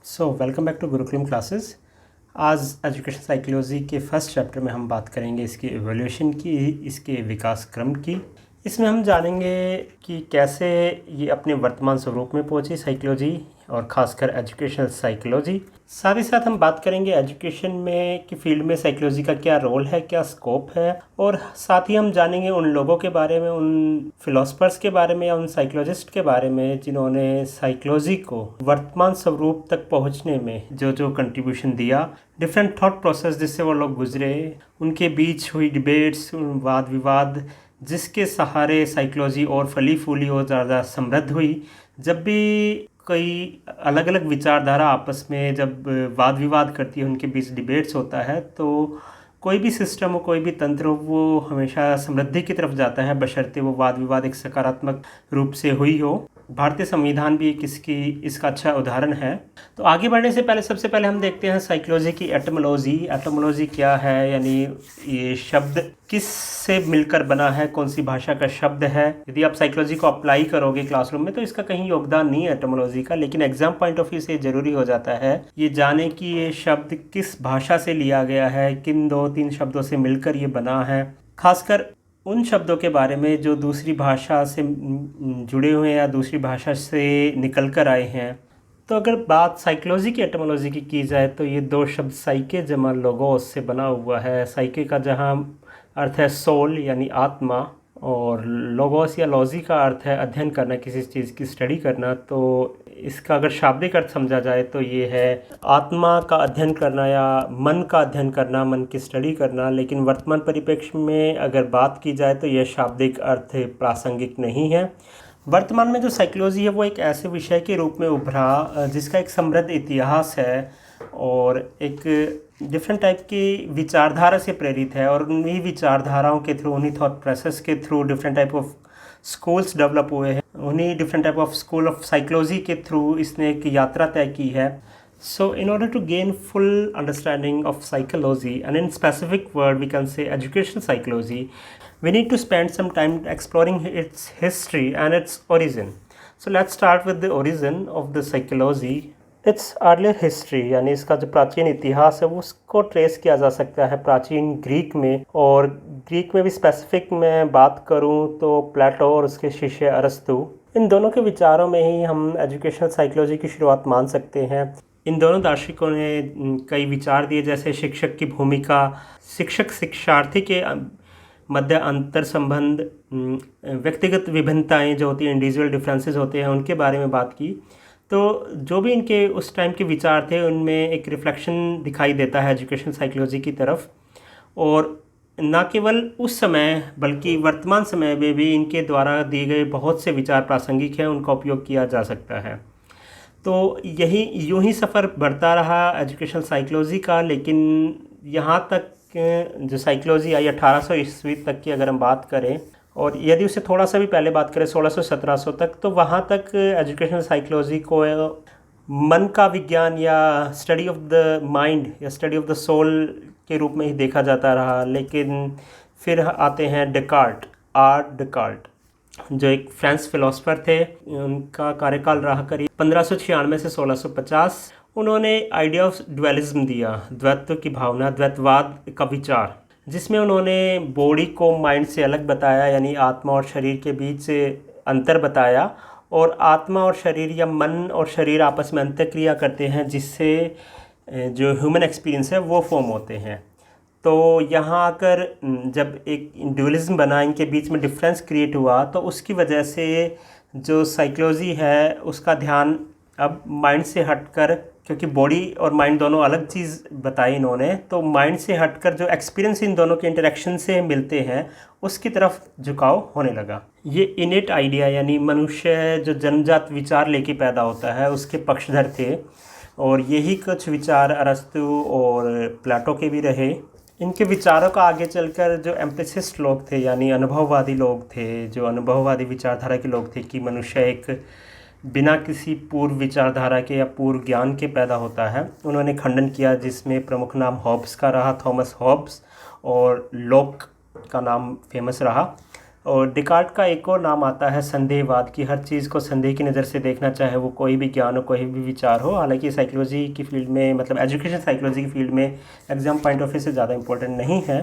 So welcome back to Gurukulam classes. आज education psychology के first chapter में हम बात करेंगे इसकी एवोल्यूशन की, इसके विकास क्रम की। इसमें हम जानेंगे कि कैसे ये अपने वर्तमान स्वरूप में पहुंची साइकोलॉजी, और ख़ासकर एजुकेशनल साइकोलॉजी। साथ ही साथ हम बात करेंगे एजुकेशन में की फील्ड में साइकोलॉजी का क्या रोल है, क्या स्कोप है, और साथ ही हम जानेंगे उन लोगों के बारे में, उन फिलोसफर्स के बारे में या उन साइकोलॉजिस्ट के बारे में जिन्होंने साइकोलॉजी को वर्तमान स्वरूप तक पहुंचने में जो जो कंट्रीब्यूशन दिया, डिफरेंट थॉट प्रोसेस जिससे वो लोग गुजरे, उनके बीच हुई डिबेट्स, वाद विवाद, जिसके सहारे साइकोलॉजी और फली फूली और ज़्यादा समृद्ध हुई। जब भी कई अलग अलग विचारधारा आपस में जब वाद विवाद करती है, उनके बीच डिबेट्स होता है, तो कोई भी सिस्टम हो, कोई भी तंत्र हो, वो हमेशा समृद्धि की तरफ जाता है, बशर्ते वो वाद विवाद एक सकारात्मक रूप से हुई हो। भारतीय संविधान भी इसका अच्छा उदाहरण है। तो आगे बढ़ने से पहले सबसे पहले हम देखते हैं साइकोलॉजी की एटमोलॉजी। एटमोलॉजी क्या है, यानी ये शब्द किस से मिलकर बना है, कौन सी भाषा का शब्द है। यदि आप साइकोलॉजी को अप्लाई करोगे क्लासरूम में तो इसका कहीं योगदान नहीं है एटमोलॉजी का, लेकिन एग्जाम पॉइंट ऑफ व्यू से जरूरी हो जाता है ये जाने कि ये शब्द किस भाषा से लिया गया है, किन दो तीन शब्दों से मिलकर ये बना है। खासकर उन शब्दों के बारे में जो दूसरी भाषा से जुड़े हुए हैं या दूसरी भाषा से निकल कर आए हैं। तो अगर बात साइकोलॉजी की एटमोलॉजी की जाए तो ये दो शब्द साइके जमा लोगोस से बना हुआ है। साइके का जहाँ अर्थ है सोल यानी आत्मा, और लोगोस या लॉजी का अर्थ है अध्ययन करना, किसी चीज़ की स्टडी करना। तो इसका अगर शाब्दिक अर्थ समझा जाए तो ये है आत्मा का अध्ययन करना या मन का अध्ययन करना, मन की स्टडी करना। लेकिन वर्तमान परिप्रेक्ष्य में अगर बात की जाए तो यह शाब्दिक अर्थ प्रासंगिक नहीं है। वर्तमान में जो साइकोलॉजी है वो एक ऐसे विषय के रूप में उभरा जिसका एक समृद्ध इतिहास है और एक डिफरेंट टाइप की विचारधारा से प्रेरित है, और उन्हीं विचारधाराओं के थ्रू, उन्हीं थॉट प्रोसेस के through different type of schools develop हुए हैं। उन्हीं different type of school of psychology के थ्रू इसने एक यात्रा तय की है। So in order to gain full understanding of psychology, and in specific word we can say educational psychology, we need to spend some time exploring its history and its origin. So let's start with the origin of the psychology. Its earlier history, यानी इसका जो प्राचीन इतिहास है वो उसको trace किया जा सकता है प्राचीन ग्रीक में। और ग्रीक में भी स्पेसिफिक मैं बात करूं तो प्लेटो और उसके शिष्य अरस्तु, इन दोनों के विचारों में ही हम एजुकेशनल साइकोलॉजी की शुरुआत मान सकते हैं। इन दोनों दार्शनिकों ने कई विचार दिए, जैसे शिक्षक की भूमिका, शिक्षक शिक्षार्थी के मध्य अंतर संबंध, व्यक्तिगत विभिन्नताएं जो होती हैं, इंडिविजुअल डिफरेंसेस होते हैं, उनके बारे में बात की। तो जो भी इनके उस टाइम के विचार थे उनमें एक रिफ्लेक्शन दिखाई देता है एजुकेशन साइकोलॉजी की तरफ। और न केवल उस समय बल्कि वर्तमान समय में भी इनके द्वारा दिए गए बहुत से विचार प्रासंगिक हैं, उनका उपयोग किया जा सकता है। तो यूं ही सफ़र बढ़ता रहा एजुकेशनल साइकोलॉजी का। लेकिन यहाँ तक जो साइकोलॉजी आई 1800 ईस्वी तक की अगर हम बात करें, और यदि उससे थोड़ा सा भी पहले बात करें 1600-1700 तक, तो वहाँ तक एजुकेशनल साइकोलॉजी को मन का विज्ञान या स्टडी ऑफ द माइंड या स्टडी ऑफ द सोल के रूप में ही देखा जाता रहा। लेकिन फिर आते हैं डेकार्ट, डेकार्ट, जो एक फ्रेंच फिलोसफर थे। उनका कार्यकाल रहा करीब 1596 से 1650। उन्होंने आइडिया ऑफ ड्वेलिज्म दिया, द्वैत्व की भावना, द्वैतवाद का विचार, जिसमें उन्होंने बॉडी को माइंड से अलग बताया, यानी आत्मा और शरीर के बीच से अंतर बताया। और आत्मा और शरीर या मन और शरीर आपस में अंतर्क्रिया करते हैं, जिससे जो ह्यूमन एक्सपीरियंस है वो फॉर्म होते हैं। तो यहाँ आकर जब एक ड्यूअलिज्म बना, इनके बीच में डिफरेंस क्रिएट हुआ, तो उसकी वजह से जो साइकोलॉजी है उसका ध्यान अब माइंड से हटकर, क्योंकि बॉडी और माइंड दोनों अलग चीज़ बताई इन्होंने, तो माइंड से हटकर जो एक्सपीरियंस इन दोनों के इंटरेक्शन से मिलते हैं उसकी तरफ झुकाव होने लगा। ये इनेट आइडिया, यानी मनुष्य जो जन्मजात विचार लेके पैदा होता है, उसके पक्षधर थे। और यही कुछ विचार अरस्तु और प्लेटो के भी रहे। इनके विचारों का आगे चलकर जो एम्पिरिसिस्ट लोग थे, यानी अनुभववादी लोग थे, जो अनुभववादी विचारधारा के लोग थे कि मनुष्य एक बिना किसी पूर्व विचारधारा के या पूर्व ज्ञान के पैदा होता है, उन्होंने खंडन किया, जिसमें प्रमुख नाम हॉब्स का रहा, थॉमस हॉब्स, और लॉक का नाम फेमस रहा। और डिकार्ट का एक और नाम आता है संदेहवाद, कि हर चीज़ को संदेह की नज़र से देखना, चाहे वो कोई भी ज्ञान हो, कोई भी विचार हो। हालांकि साइकोलॉजी की फील्ड में, मतलब एजुकेशन साइकोलॉजी की फील्ड में एग्ज़ाम पॉइंट ऑफ व्यू से ज़्यादा इम्पोर्टेंट नहीं है।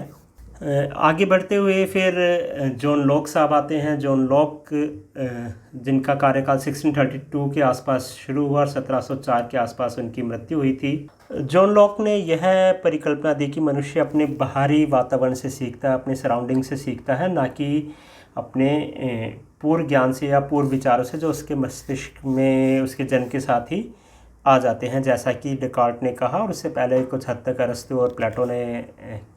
आगे बढ़ते हुए फिर जॉन लॉक साहब आते हैं। जॉन लॉक जिनका कार्यकाल 1632 के आसपास शुरू हुआ और 1704 के आसपास उनकी मृत्यु हुई थी। जॉन लॉक ने यह परिकल्पना दी कि मनुष्य अपने बाहरी वातावरण से सीखता है, अपने सराउंडिंग से सीखता है, ना कि अपने पूर्व ज्ञान से या पूर्व विचारों से जो उसके मस्तिष्क में उसके जन्म के साथ ही आ जाते हैं, जैसा कि डिकार्ट ने कहा और उससे पहले कुछ हद तक अरस्तु और प्लेटो ने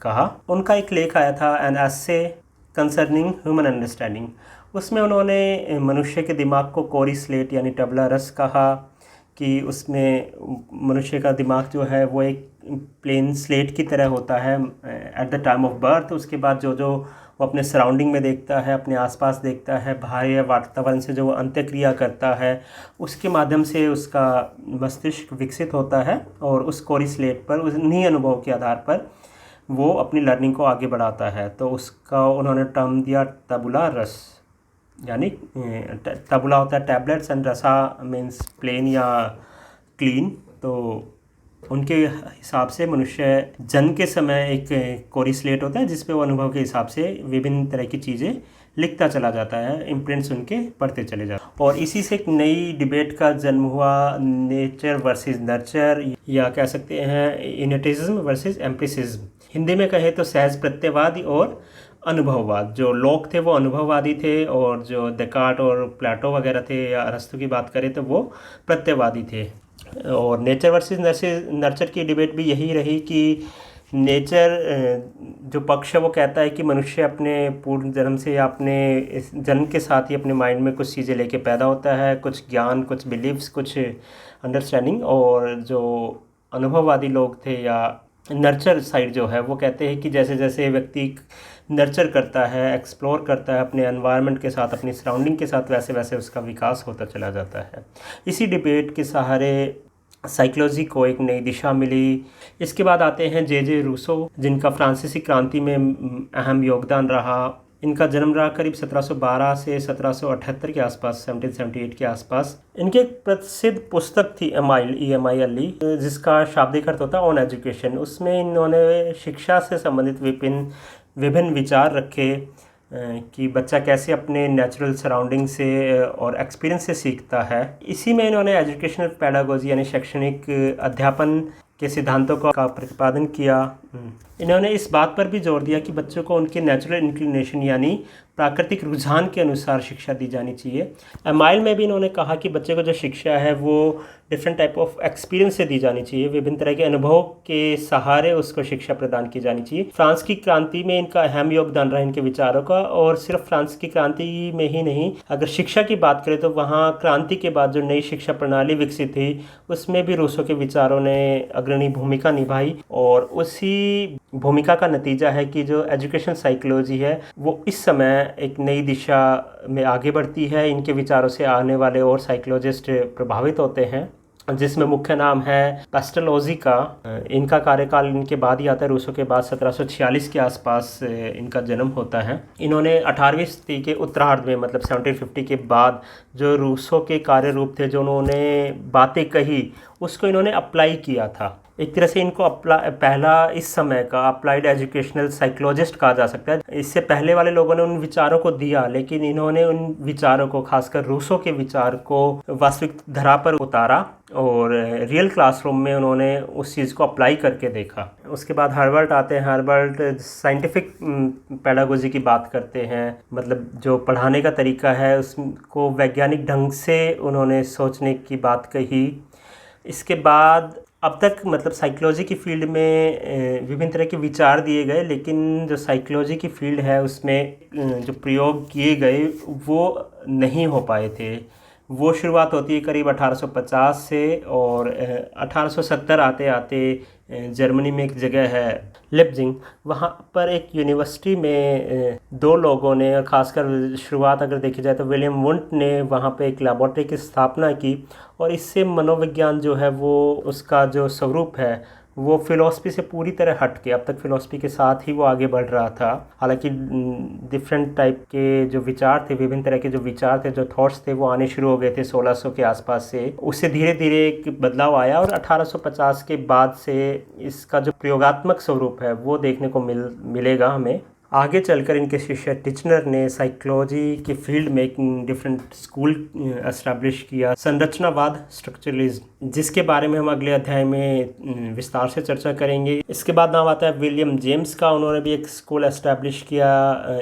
कहा। उनका एक लेख आया था an essay concerning human understanding. उसमें उन्होंने मनुष्य के दिमाग को कोरी स्लेट यानी टबला रस कहा, कि उसमें मनुष्य का दिमाग जो है वो एक प्लेन स्लेट की तरह होता है at the time of birth. उसके बाद जो वो अपने सराउंडिंग में देखता है, अपने आसपास देखता है, बाहरी वातावरण से जो वो अंत्यक्रिया करता है, उसके माध्यम से उसका मस्तिष्क विकसित होता है और उस कोरी स्लेट पर, उन्हीं अनुभव के आधार पर वो अपनी लर्निंग को आगे बढ़ाता है। तो उसका उन्होंने टर्म दिया टबुला रस, यानी तबला होता है टैबलेट्स एंड रसा मीन्स प्लेन या क्लीन। तो उनके हिसाब से मनुष्य जन्म के समय एक कोरी स्लेट होता है, जिस पे वो अनुभव के हिसाब से विभिन्न तरह की चीज़ें लिखता चला जाता है, इम्प्रिंट्स उनके पढ़ते चले जाते हैं। और इसी से एक नई डिबेट का जन्म हुआ, नेचर वर्सेस नर्चर, या कह सकते हैं इनेटिज्म वर्सेस एम्प्रिसिज्म। हिंदी में कहे तो सहज प्रत्ययवादी और अनुभववाद। जो लॉक थे वो अनुभववादी थे, और जो डेकार्ट और प्लेटो वगैरह थे या अरस्तु की बात करें तो वो प्रत्ययवादी थे। और नेचर वर्सेस नर्चर की डिबेट भी यही रही कि नेचर जो पक्ष है वो कहता है कि मनुष्य अपने पूर्व जन्म से या अपने इस जन्म के साथ ही अपने माइंड में कुछ चीज़ें लेके पैदा होता है, कुछ ज्ञान, कुछ बिलीव्स, कुछ अंडरस्टैंडिंग। और जो अनुभववादी लोग थे या नर्चर साइड जो है वो कहते हैं कि जैसे जैसे व्यक्ति नर्चर करता है, एक्सप्लोर करता है अपने एनवायरनमेंट के साथ, अपनी सराउंडिंग के साथ, वैसे वैसे उसका विकास होता चला जाता है। इसी डिबेट के सहारे साइकोलॉजी को एक नई दिशा मिली। इसके बाद आते हैं जे रूसो, जिनका फ्रांसीसी क्रांति में अहम योगदान रहा। इनका जन्म रहा करीब 1712 से 1778 के आसपास, 1778 के आसपास। इनकी एक प्रसिद्ध पुस्तक थी EMILE, जिसका शाब्दिक अर्थ होता है ऑन एजुकेशन। उसमें इन्होंने शिक्षा से संबंधित विभिन्न विचार रखे कि बच्चा कैसे अपने नेचुरल सराउंडिंग से और एक्सपीरियंस से सीखता है। इसी में इन्होंने एजुकेशनल पेडागोजी यानी शैक्षणिक अध्यापन के सिद्धांतों का प्रतिपादन किया। इन्होंने इस बात पर भी जोर दिया कि बच्चों को उनके नेचुरल इंक्लिनेशन यानी प्राकृतिक रुझान के अनुसार शिक्षा दी जानी चाहिए। एमाइल में भी इन्होंने कहा कि बच्चे को जो शिक्षा है वो डिफरेंट टाइप ऑफ एक्सपीरियंस से दी जानी चाहिए, विभिन्न तरह के अनुभव के सहारे उसको शिक्षा प्रदान की जानी चाहिए। फ्रांस की क्रांति में इनका अहम योगदान रहा इनके विचारों का। और सिर्फ फ्रांस की क्रांति में ही नहीं, अगर शिक्षा की बात करें तो वहाँ क्रांति के बाद जो नई शिक्षा प्रणाली विकसित हुई उसमें भी रूसो के विचारों ने अग्रणी भूमिका निभाई। और उसी भूमिका का नतीजा है कि जो एजुकेशन साइकोलॉजी है वो इस समय एक नई दिशा में आगे बढ़ती है। इनके विचारों से आने वाले और साइकोलॉजिस्ट प्रभावित होते हैं, जिसमें मुख्य नाम है पेस्टलोजी का। इनका कार्यकाल इनके बाद ही आता है, रूसो के बाद 1746 के आसपास इनका जन्म होता है। इन्होंने 18वीं सदी के उत्तरार्ध में, मतलब 1750 के बाद जो रूसो के कार्य रूप थे, जो उन्होंने बातें कही, उसको इन्होंने अप्लाई किया था। एक तरह से इनको पहला इस समय का अप्लाइड एजुकेशनल साइकोलॉजिस्ट कहा जा सकता है। इससे पहले वाले लोगों ने उन विचारों को दिया, लेकिन इन्होंने उन विचारों को, खासकर रूसो के विचार को वास्तविक धरा पर उतारा और रियल क्लासरूम में उन्होंने उस चीज़ को अप्लाई करके देखा। उसके बाद हर्बर्ट आते हैं। हर्बर्ट साइंटिफिक पेडागोजी की बात करते हैं, मतलब जो पढ़ाने का तरीका है उसको वैज्ञानिक ढंग से उन्होंने सोचने की बात कही। इसके बाद अब तक मतलब साइकोलॉजी की फील्ड में विभिन्न तरह के विचार दिए गए, लेकिन जो साइकोलॉजी की फील्ड है उसमें जो प्रयोग किए गए वो नहीं हो पाए थे। वो शुरुआत होती है करीब 1850 से, और 1870 आते आते जर्मनी में एक जगह है लिप्जिंग, वहाँ पर एक यूनिवर्सिटी में दो लोगों ने, खासकर शुरुआत अगर देखी जाए तो विलियम वुंट ने वहाँ पे एक लैबोरेटरी की स्थापना की। और इससे मनोविज्ञान जो है वो, उसका जो स्वरूप है वो फ़िलॉसफी से पूरी तरह हट के, अब तक फ़िलॉसफी के साथ ही वो आगे बढ़ रहा था। हालांकि डिफरेंट टाइप के जो विचार थे, विभिन्न तरह के जो विचार थे, जो थॉट्स थे, वो आने शुरू हो गए थे 1600 के आसपास से। उससे धीरे धीरे एक बदलाव आया और 1850 के बाद से इसका जो प्रयोगात्मक स्वरूप है वो देखने को मिलेगा हमें। आगे चलकर इनके शिष्य टिचनर ने साइकोलॉजी के फील्ड में एक डिफरेंट स्कूल एस्टैब्लिश किया, संरचनावाद, स्ट्रक्चरलिज्म, जिसके बारे में हम अगले अध्याय में विस्तार से चर्चा करेंगे। इसके बाद नाम आता है विलियम जेम्स का। उन्होंने भी एक स्कूल एस्टैब्लिश किया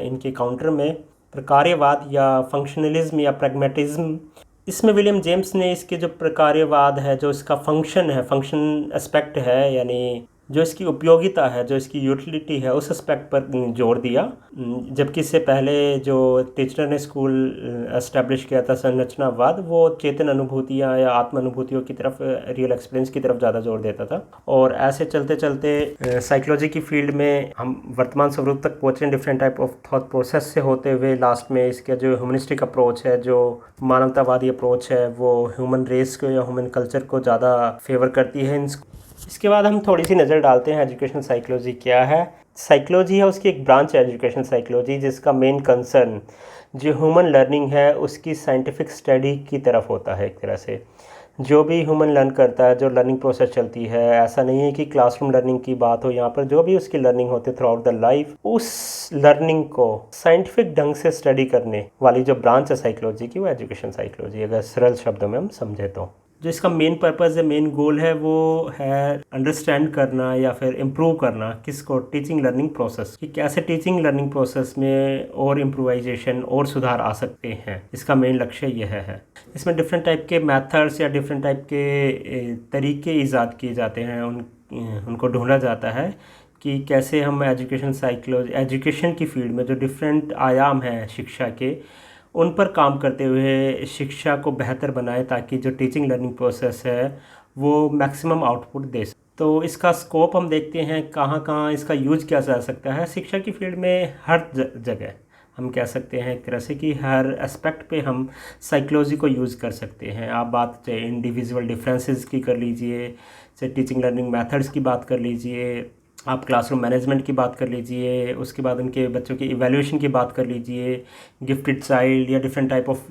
इनके काउंटर में, प्रकार्यवाद या फंक्शनलिज्म या प्रैग्मेटिज्म। इसमें विलियम जेम्स ने इसके जो प्रकार्यवाद है, जो इसका फंक्शन है, फंक्शन एस्पेक्ट है, यानी जो इसकी उपयोगिता है, जो इसकी यूटिलिटी है, उस एस्पेक्ट पर जोर दिया। जबकि इससे पहले जो टिचनर ने स्कूल एस्टैब्लिश किया था संरचनावाद, वो चेतन अनुभूतियाँ या आत्म अनुभूतियों की तरफ, रियल एक्सपीरियंस की तरफ ज़्यादा जोर देता था। और ऐसे चलते चलते साइकोलॉजी की फील्ड में हम वर्तमान स्वरूप तक पहुँचे, different type of thought process से होते हुए लास्ट में इसका जो ह्यूमनिस्टिक अप्रोच है, जो मानवतावादी अप्रोच है, वो ह्यूमन रेस को या ह्यूमन कल्चर को ज़्यादा फेवर करती है। इसके बाद हम थोड़ी सी नज़र डालते हैं एजुकेशनल साइकोलॉजी क्या है। साइकोलॉजी है, उसकी एक ब्रांच है एजुकेशनल साइकोलॉजी, जिसका मेन कंसर्न जो ह्यूमन लर्निंग है उसकी साइंटिफिक स्टडी की तरफ होता है। एक तरह से जो भी ह्यूमन लर्न करता है, जो लर्निंग प्रोसेस चलती है, ऐसा नहीं है कि क्लासरूम लर्निंग की बात हो, यहाँ पर जो भी उसकी लर्निंग होती है थ्रू आउट द लाइफ, उस लर्निंग को साइंटिफिक ढंग से स्टडी करने वाली जो ब्रांच है साइकोलॉजी की, वो एजुकेशन साइकोलॉजी, अगर सरल शब्दों में हम समझे तो। जो इसका मेन पर्पज़ है, मेन गोल है, वो है अंडरस्टैंड करना या फिर इम्प्रूव करना किसको, टीचिंग लर्निंग प्रोसेस, कि कैसे टीचिंग लर्निंग प्रोसेस में और इम्प्रूवाइजेशन और सुधार आ सकते हैं। इसका मेन लक्ष्य यह है। इसमें डिफरेंट टाइप के मेथड्स या डिफरेंट टाइप के तरीके ईजाद किए जाते हैं, उनको ढूंढा जाता है कि कैसे हम एजुकेशन की फील्ड में जो डिफरेंट आयाम हैं शिक्षा के, उन पर काम करते हुए शिक्षा को बेहतर बनाए, ताकि जो टीचिंग लर्निंग प्रोसेस है वो मैक्सिमम आउटपुट दे सके। तो इसका स्कोप हम देखते हैं कहाँ कहाँ इसका यूज किया जा सकता है। शिक्षा की फील्ड में हर जगह हम कह सकते हैं एक तरह से कि हर एस्पेक्ट पे हम साइकोलॉजी को यूज़ कर सकते हैं। आप बात चाहे इंडिविजुअल डिफरेंसेस की कर लीजिए, चाहे टीचिंग लर्निंग मेथड्स की बात कर लीजिए, आप क्लासरूम मैनेजमेंट की बात कर लीजिए, उसके बाद उनके बच्चों की इवैल्यूएशन की बात कर लीजिए, गिफ्टेड चाइल्ड या डिफरेंट टाइप ऑफ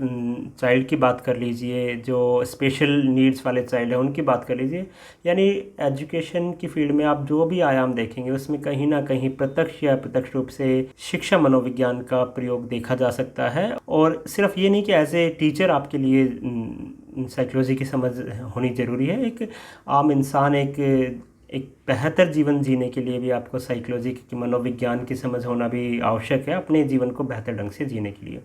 चाइल्ड की बात कर लीजिए, जो स्पेशल नीड्स वाले चाइल्ड हैं उनकी बात कर लीजिए। यानी एजुकेशन की फील्ड में आप जो भी आयाम देखेंगे उसमें कहीं ना कहीं प्रत्यक्ष या अप्रत्यक्ष रूप से शिक्षा मनोविज्ञान का प्रयोग देखा जा सकता है। और सिर्फ ये नहीं कि एज ए टीचर आपके लिए साइकोलॉजी की समझ होनी ज़रूरी है, एक आम इंसान एक बेहतर जीवन जीने के लिए भी आपको साइकोलॉजी की, मनोविज्ञान की समझ होना भी आवश्यक है अपने जीवन को बेहतर ढंग से जीने के लिए।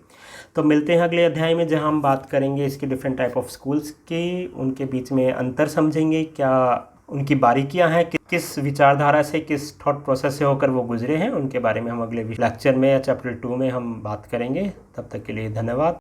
तो मिलते हैं अगले अध्याय में, जहां हम बात करेंगे इसके डिफरेंट टाइप ऑफ स्कूल्स की, उनके बीच में अंतर समझेंगे, क्या उनकी बारीकियां हैं, किस विचारधारा से, किस थॉट प्रोसेस से होकर वो गुजरे हैं, उनके बारे में हम अगले लेक्चर में या चैप्टर 2 में हम बात करेंगे। तब तक के लिए धन्यवाद।